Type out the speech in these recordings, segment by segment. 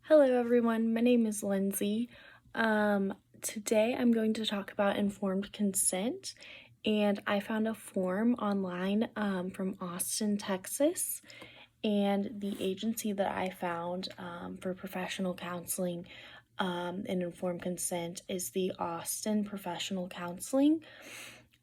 Hello everyone, my name is Lindsay. Today I'm going to talk about informed consent, and I found a form online from Austin, Texas, and the agency that I found for professional counseling and informed consent is the Austin Professional Counseling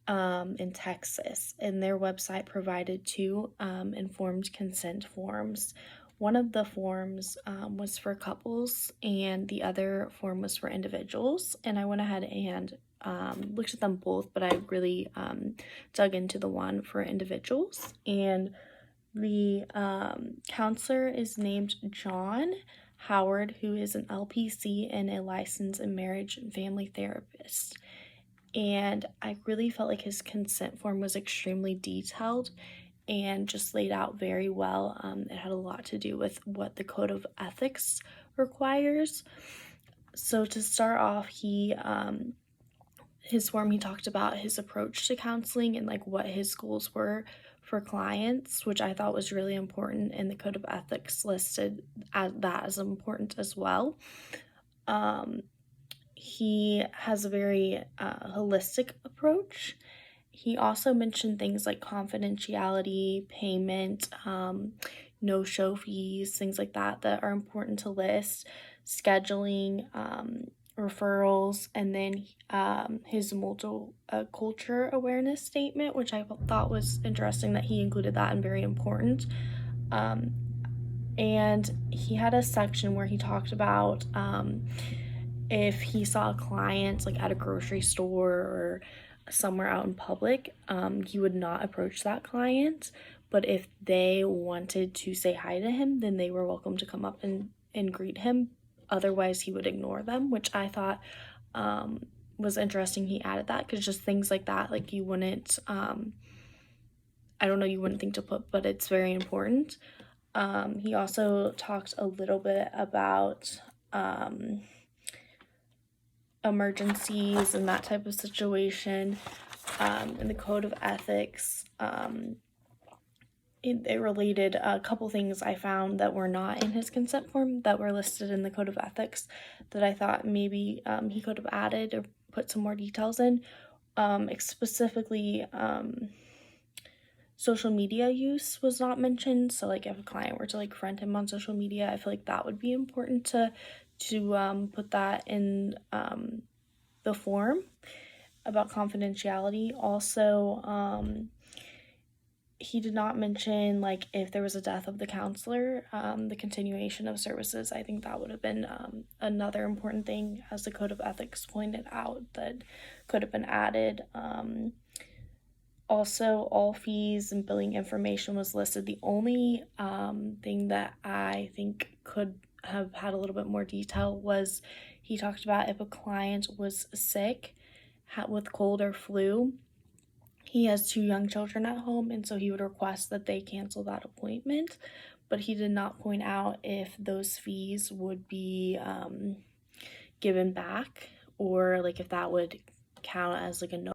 in Texas, and their website provided two informed consent forms. One of the forms was for couples, and the other form was for individuals. And I went ahead and looked at them both, but I really dug into the one for individuals. And the counselor is named John Howard, who is an LPC and a licensed marriage and family therapist. And I really felt like his consent form was extremely detailed and just laid out very well. It had a lot to do with what the code of ethics requires. So to start off, his form, he talked about his approach to counseling and like what his goals were for clients, which I thought was really important, and the code of ethics listed as important as well. He has a very holistic approach. He also mentioned things like confidentiality, payment, no-show fees, things like that are important to list, scheduling, referrals, and then his multicultural awareness statement, which I thought was interesting that he included that and very important. And he had a section where he talked about if he saw a client like at a grocery store or somewhere out in public, he would not approach that client. But if they wanted to say hi to him, then they were welcome to come up and greet him. Otherwise, he would ignore them, which I thought was interesting. He added that because just things like that, like you wouldn't, I don't know, you wouldn't think to put, but it's very important. He also talked a little bit about emergencies and that type of situation, in the code of ethics. It related a couple things I found that were not in his consent form that were listed in the code of ethics that I thought maybe he could have added or put some more details in. Specifically, social media use was not mentioned. So like if a client were to like friend him on social media, I feel like that would be important to put that in the form about confidentiality. Also, he did not mention like if there was a death of the counselor, the continuation of services. I think that would have been another important thing, as the code of ethics pointed out, that could have been added. Also, all fees and billing information was listed. The only thing that I think could have had a little bit more detail was he talked about if a client was sick with cold or flu. He has two young children at home, and so he would request that they cancel that appointment, but he did not point out if those fees would be given back, or like if that would count as like a no